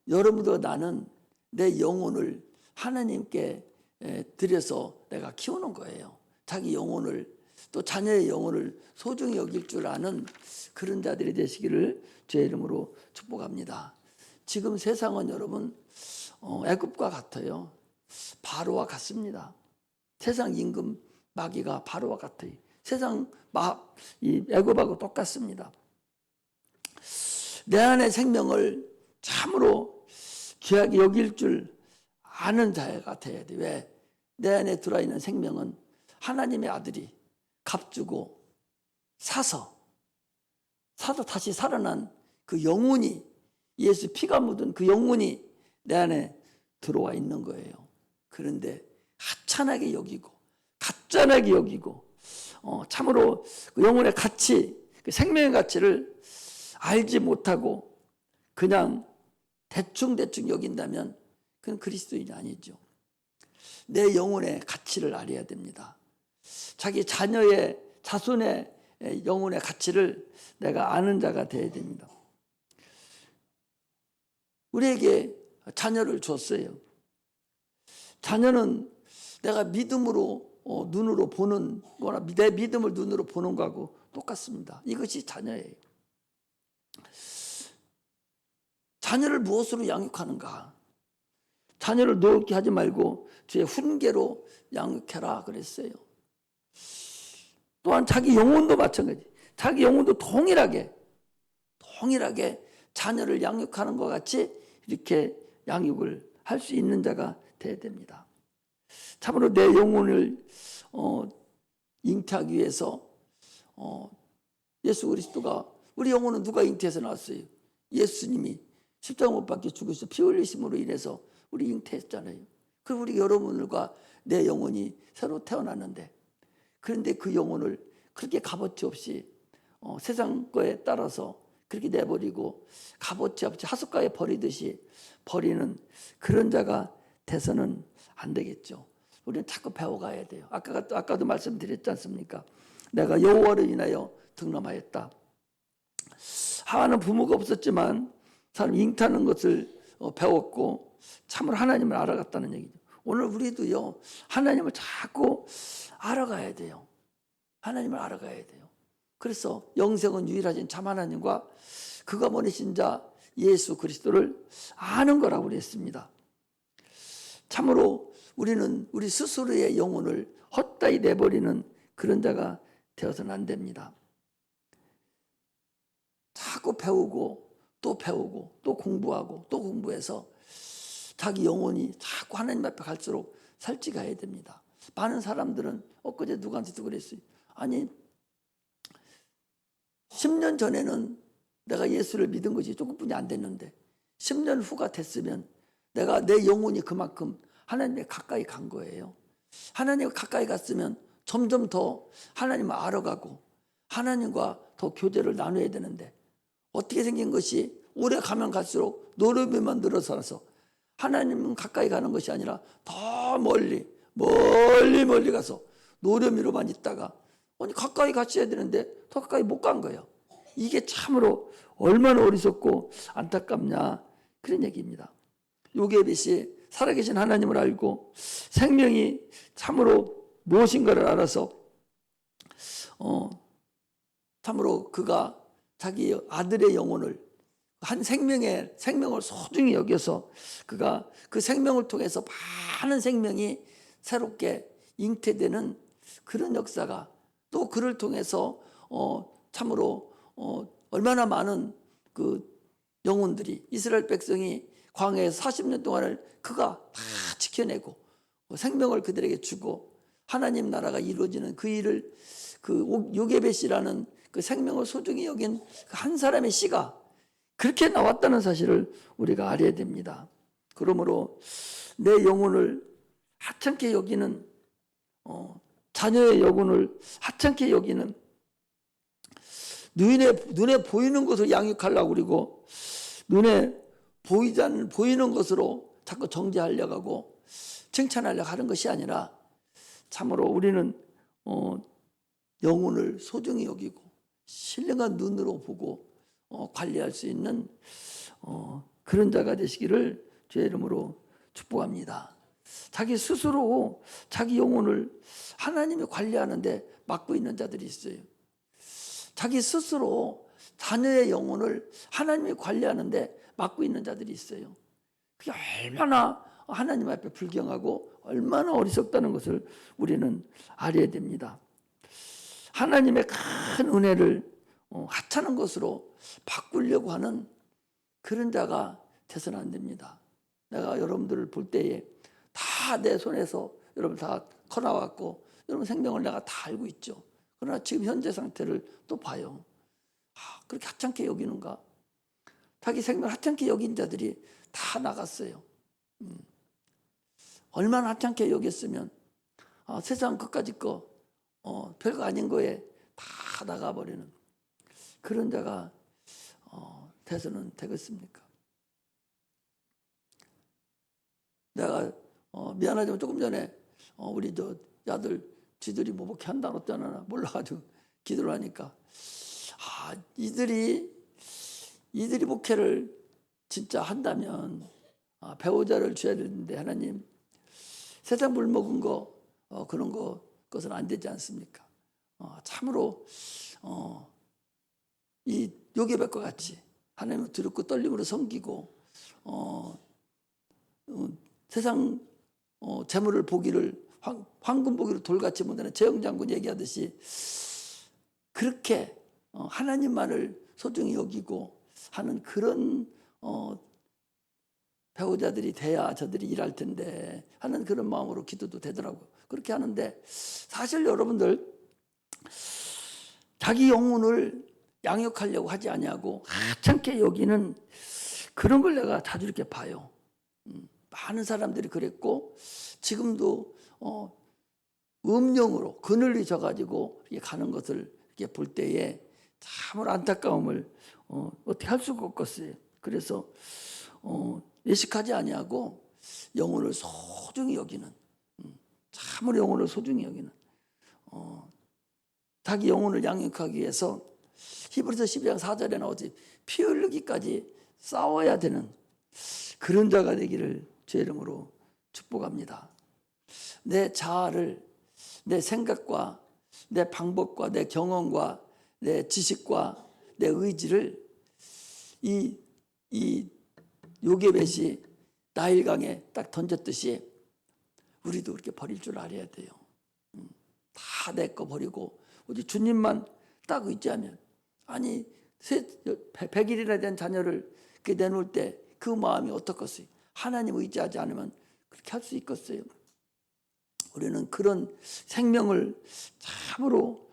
여러분도 나는 내 영혼을 하나님께 드려서 내가 키우는 거예요. 자기 영혼을 또 자녀의 영혼을 소중히 여길 줄 아는 그런 자들이 되시기를 주의 이름으로 축복합니다. 지금 세상은 여러분 애굽과 같아요. 바로와 같습니다. 세상 임금 마귀가 바로와 같아요. 세상 이 애굽하고 똑같습니다. 내 안의 생명을 참으로 귀하게 여길 줄 아는 자가 돼야 돼. 왜? 내 안에 들어있는 생명은 하나님의 아들이 값주고 사서 다시 살아난 그 영혼이 예수 피가 묻은 그 영혼이 내 안에 들어와 있는 거예요. 그런데 하찮게 여기고 가짠하게 여기고 참으로 그 영혼의 가치, 그 생명의 가치를 알지 못하고 그냥 대충 여긴다면 그건 그리스도인이 아니죠. 내 영혼의 가치를 알아야 됩니다. 자기 자녀의 자손의 영혼의 가치를 내가 아는 자가 되어야 됩니다. 우리에게 자녀를 줬어요. 자녀는 내가 믿음으로 눈으로 보는 거나 내 믿음을 눈으로 보는 거하고 똑같습니다. 이것이 자녀예요. 자녀를 무엇으로 양육하는가? 자녀를 노엽게 하지 말고 주의 훈계로 양육해라 그랬어요. 또한 자기 영혼도 마찬가지. 자기 영혼도 동일하게 자녀를 양육하는 것 같이 이렇게 양육을 할 수 있는 자가 되어야 됩니다. 참으로 내 영혼을 잉태하기 위해서 예수 그리스도가, 우리 영혼은 누가 잉태해서 나왔어요? 예수님이 십자가 못 박혀 죽으셔서 피 흘리심으로 인해서 우리 잉태했잖아요. 그 우리 여러분들과 내 영혼이 새로 태어났는데, 그런데 그 영혼을 그렇게 값어치 없이 세상 거에 따라서 그렇게 내버리고 값어치 없이 하숫가에 버리듯이 버리는 그런 자가 돼서는 안 되겠죠. 우리는 자꾸 배워가야 돼요. 아까도 말씀드렸지 않습니까? 내가 여호와를 인하여 득남하였다. 하와는 부모가 없었지만 사람 잉태하는 것을 배웠고 참으로 하나님을 알아갔다는 얘기죠. 오늘 우리도요, 하나님을 자꾸 알아가야 돼요. 하나님을 알아가야 돼요. 그래서 영생은 유일하신 참 하나님과 그가 보내신 자 예수 그리스도를 아는 거라고 그랬습니다. 참으로 우리는 우리 스스로의 영혼을 헛다이 내버리는 그런 자가 되어서는 안 됩니다. 자꾸 배우고 또 공부하고 또 공부해서 자기 영혼이 자꾸 하나님 앞에 갈수록 살찌가야 됩니다. 많은 사람들은 엊그제 누구한테도 그랬어요. 아니 10년 전에는 내가 예수를 믿은 것이 조금뿐이 안 됐는데 10년 후가 됐으면 내가 내 영혼이 그만큼 하나님에 가까이 간 거예요. 하나님과 가까이 갔으면 점점 더 하나님을 알아가고 하나님과 더 교제를 나눠야 되는데 어떻게 생긴 것이 오래 가면 갈수록 노름에만 늘어서서 하나님은 가까이 가는 것이 아니라 더 멀리 가서 노름이로만 있다가 아니 가까이 가셔야 되는데 더 가까이 못 간 거예요. 이게 참으로 얼마나 어리석고 안타깝냐 그런 얘기입니다. 요게벳이 살아계신 하나님을 알고 생명이 참으로 무엇인가를 알아서 참으로 그가 자기 아들의 영혼을 한 생명을 소중히 여겨서 그가 그 생명을 통해서 많은 생명이 새롭게 잉태되는 그런 역사가 또 그를 통해서 참으로 얼마나 많은 그 영혼들이 이스라엘 백성이 광야에서 40년 동안을 그가 다 지켜내고 생명을 그들에게 주고 하나님 나라가 이루어지는 그 일을 그 요게벳이라는 그 생명을 소중히 여긴 한 사람의 씨가 그렇게 나왔다는 사실을 우리가 알아야 됩니다. 그러므로 내 영혼을 하찮게 여기는 자녀의 영혼을 하찮게 여기는 눈에 보이는 것을 양육하려고 그러고 눈에 보이는 것으로 자꾸 정죄하려고 하고 칭찬하려고 하는 것이 아니라 참으로 우리는 영혼을 소중히 여기고 신령한 눈으로 보고 관리할 수 있는 그런 자가 되시기를 주의 이름으로 축복합니다. 자기 스스로 자기 영혼을 하나님이 관리하는데 맡고 있는 자들이 있어요. 자기 스스로 자녀의 영혼을 하나님이 관리하는데 맡고 있는 자들이 있어요. 그게 얼마나 하나님 앞에 불경하고 얼마나 어리석다는 것을 우리는 알아야 됩니다. 하나님의 큰 은혜를 하찮은 것으로 바꾸려고 하는 그런 자가 돼서는 안 됩니다. 내가 여러분들을 볼 때에 다 내 손에서 여러분 다 커나왔고 여러분 생명을 내가 다 알고 있죠. 그러나 지금 현재 상태를 또 봐요. 그렇게 하찮게 여기는가? 자기 생명을 하찮게 여긴 자들이 다 나갔어요. 얼마나 하찮게 여겼으면 세상 끝까지 별거 아닌 거에 다 나가버리는 그런 자가 돼서는 되겠습니까? 내가 미안하지만 조금 전에 우리 저 아들 지들이 뭐 목회 한다 어쩌나 몰라가지고 기도를 하니까 이들이 목회를 진짜 한다면 배우자를 줘야 되는데 하나님 세상 물 먹은 거 그런 것은 안 되지 않습니까? 참으로 이 요괴백과 같이 하나님을 두렵고 떨림으로 섬기고 세상 재물을 보기를 황금 보기를 돌같이 못하는 재영 장군 얘기하듯이 그렇게 하나님만을 소중히 여기고 하는 그런 배우자들이 돼야 저들이 일할 텐데 하는 그런 마음으로 기도도 되더라고요. 그렇게 하는데 사실 여러분들 자기 영혼을 양육하려고 하지 아니하고 하찮게 여기는 그런 걸 내가 자주 이렇게 봐요. 많은 사람들이 그랬고 지금도 음령으로 그늘이 져가지고 이렇게 가는 것을 이렇게 볼 때에 참으로 안타까움을 어떻게 할 수가 없겠어요. 그래서 예식하지 아니하고 영혼을 소중히 여기는 참으로 영혼을 소중히 여기는 자기 영혼을 양육하기 위해서 히브리서 12장 4절에 나오지 피 흘리기까지 싸워야 되는 그런 자가 되기를 주의 이름으로 축복합니다. 내 자아를 내 생각과 내 방법과 내 경험과 내 지식과 내 의지를 이 요게벳이 나일강에 딱 던졌듯이 우리도 그렇게 버릴 줄 알아야 돼요. 다 내 거 버리고 오직 주님만 딱 의지하면 아니 100일이나 된 자녀를 내놓을 때 그 마음이 어떻겠어요? 하나님 의지하지 않으면 그렇게 할 수 있겠어요? 우리는 그런 생명을 참으로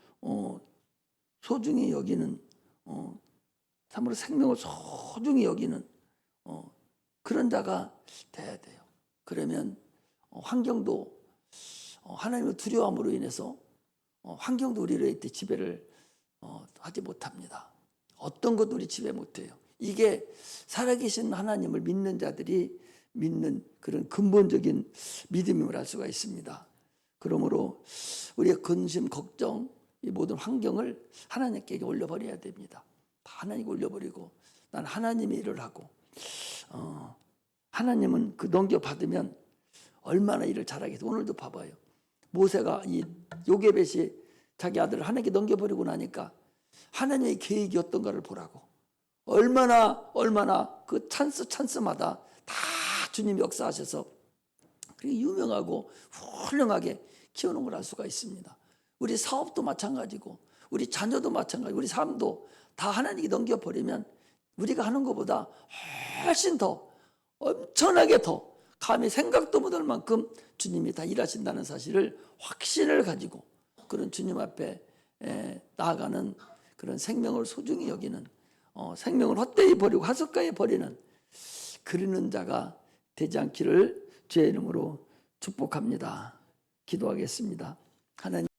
소중히 여기는 참으로 생명을 소중히 여기는 그런 자가 돼야 돼요. 그러면 환경도 하나님의 두려움으로 인해서 환경도 우리를 이때 지배를 하지 못합니다. 어떤 것도 우리 지배 못해요. 이게 살아계신 하나님을 믿는 자들이 믿는 그런 근본적인 믿음임을 알 수가 있습니다. 그러므로 우리의 근심, 걱정, 이 모든 환경을 하나님께 올려버려야 됩니다. 다 하나님께 올려버리고 난 하나님의 일을 하고 하나님은 그 넘겨받으면 얼마나 일을 잘하겠어요. 오늘도 봐봐요. 모세가 이 요게벳이 자기 아들을 하나님께 넘겨버리고 나니까 하나님의 계획이 어떤가를 보라고 얼마나 그 찬스마다 다 주님이 역사하셔서 그렇게 유명하고 훌륭하게 키우는 걸 알 수가 있습니다. 우리 사업도 마찬가지고 우리 자녀도 마찬가지고 우리 삶도 다 하나님께 넘겨버리면 우리가 하는 것보다 훨씬 더 엄청나게 더 감히 생각도 못할 만큼 주님이 다 일하신다는 사실을 확신을 가지고 그런 주님 앞에 나아가는 그런 생명을 소중히 여기는 생명을 헛되이 버리고 하석가에 버리는 그러는 자가 되지 않기를 주의 이름으로 축복합니다. 기도하겠습니다. 하나님